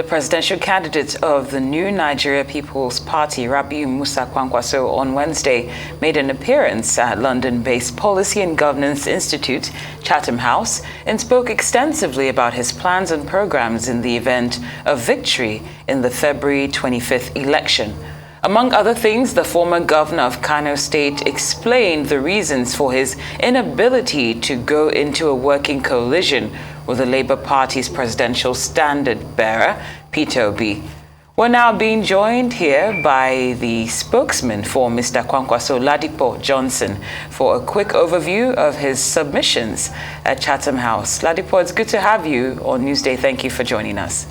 The presidential candidate of the new Nigeria People's Party, Rabiu Musa Kwankwaso, on Wednesday made an appearance at London-based Policy and Governance Institute, Chatham House, and spoke extensively about his plans and programs in the event of victory in the February 25th election. Among other things, the former governor of Kano State explained the reasons for his inability to go into a working coalition with the Labour Party's presidential standard-bearer, Peter Obi. We're now being joined here by the spokesman for Mr. Kwankwaso, Ladipo Johnson, for a quick overview of his submissions at Chatham House. Ladipo, it's good to have you on Newsday. Thank you for joining us.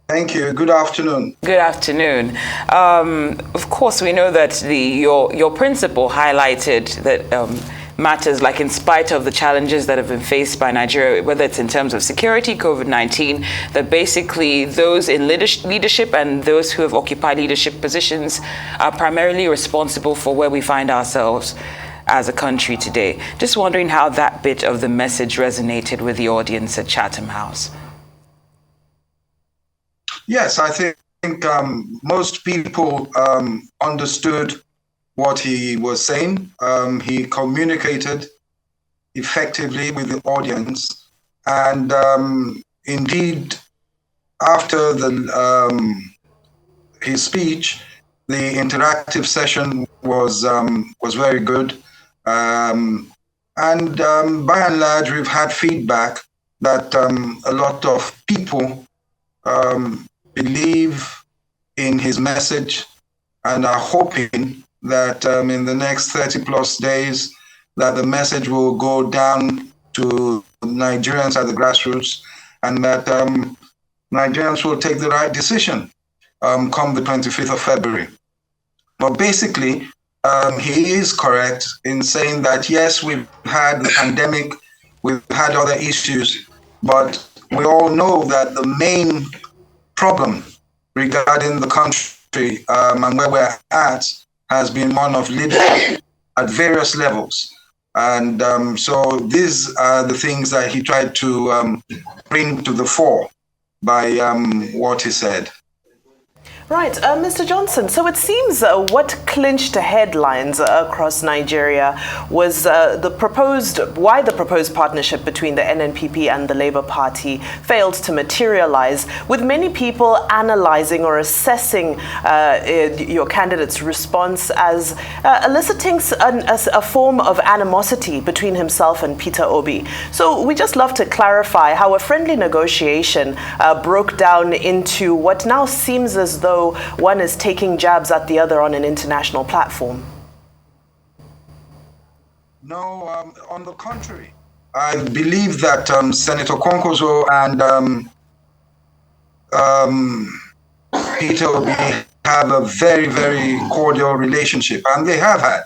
Thank you. Good afternoon. Good afternoon. Of course, we know that your principal highlighted that matters like, in spite of the challenges that have been faced by Nigeria, whether it's in terms of security, COVID-19, that basically those in leadership and those who have occupied leadership positions are primarily responsible for where we find ourselves as a country today. Just wondering how that bit of the message resonated with the audience at Chatham House. Yes, I think most people understood what he was saying. He communicated effectively with the audience. And indeed, after his speech, the interactive session was very good. And by and large, we've had feedback that a lot of people believe in his message and are hoping that in the next 30 plus days that the message will go down to Nigerians at the grassroots, and that Nigerians will take the right decision come the 25th of February. But basically, he is correct in saying that, yes, we've had the pandemic, we've had other issues, but we all know that the main problem regarding the country and where we're at has been one of leadership at various levels. And so these are the things that he tried to bring to the fore by what he said. Right, Mr. Johnson, so it seems what clinched the headlines across Nigeria was why the proposed partnership between the NNPP and the Labour Party failed to materialize, with many people analyzing or assessing your candidate's response as eliciting a form of animosity between himself and Peter Obi. So we just love to clarify how a friendly negotiation broke down into what now seems as though one is taking jabs at the other on an international platform. No, on the contrary. I believe that Senator Kwankwaso and Peter Obi have a very, very cordial relationship, and they have had.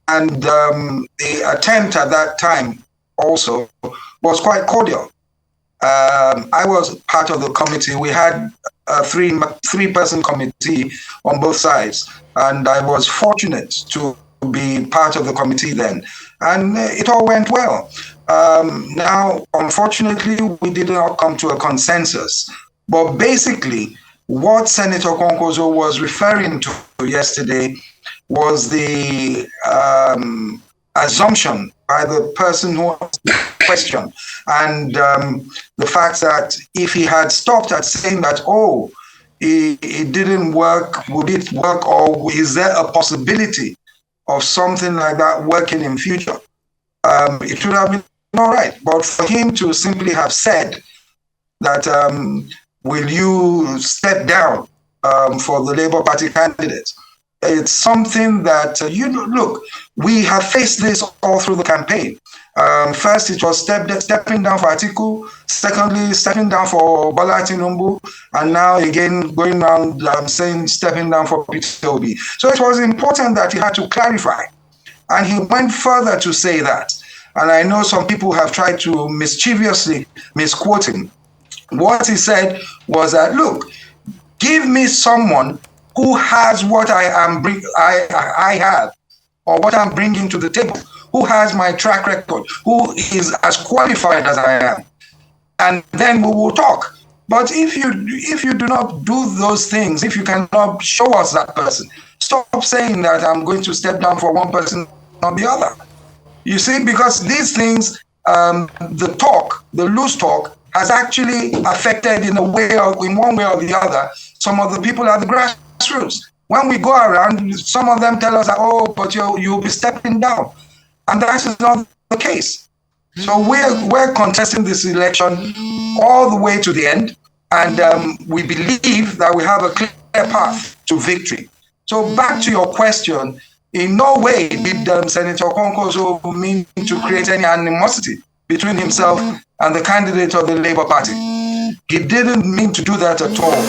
And the attempt at that time also was quite cordial. I was part of the committee. We had a three-person committee on both sides, and I was fortunate to be part of the committee then, and it all went well. Now, unfortunately, we did not come to a consensus, but basically what Senator Kwankwaso was referring to yesterday was the assumption by the person who asked the question, and the fact that if he had stopped at saying that, oh, it didn't work, would it work, or is there a possibility of something like that working in future, it would have been all right. But for him to simply have said that, will you step down for the Labour Party candidate, it's something that, look, we have faced this all through the campaign. First, it was stepping down for Atiku. Secondly, stepping down for Bola Tinubu. And now again, going around saying stepping down for Peter Obi. So it was important that he had to clarify. And he went further to say that. And I know some people have tried to mischievously misquote him. What he said was that, look, give me someone who has what I have, or what I'm bringing to the table, who has my track record, who is as qualified as I am. and then we will talk. But if you do not do those things, if you cannot show us that person, stop saying that I'm going to step down for one person or the other. You see, because these things, the loose talk, has actually affected in one way or the other, some of the people at the grassroots. When we go around, some of them tell us that, oh, but you'll be stepping down. And that is not the case. So we're contesting this election all the way to the end, and we believe that we have a clear path to victory. So back to your question, in no way did Senator Kwankwaso mean to create any animosity between himself and the candidate of the Labour Party. He didn't mean to do that at all.